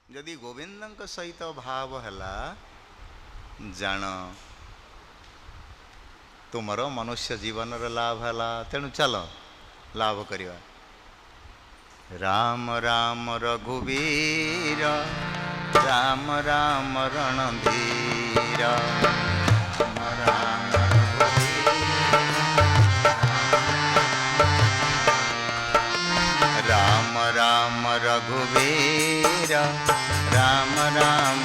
जदि गोविंद सहित भाव है जान तुमर मनुष्य जीवन लाभ है। तेणु चल लाभ करवा। राम राम रघुवीर राम राम रणधीर राम राम राम रघुवीर राम राम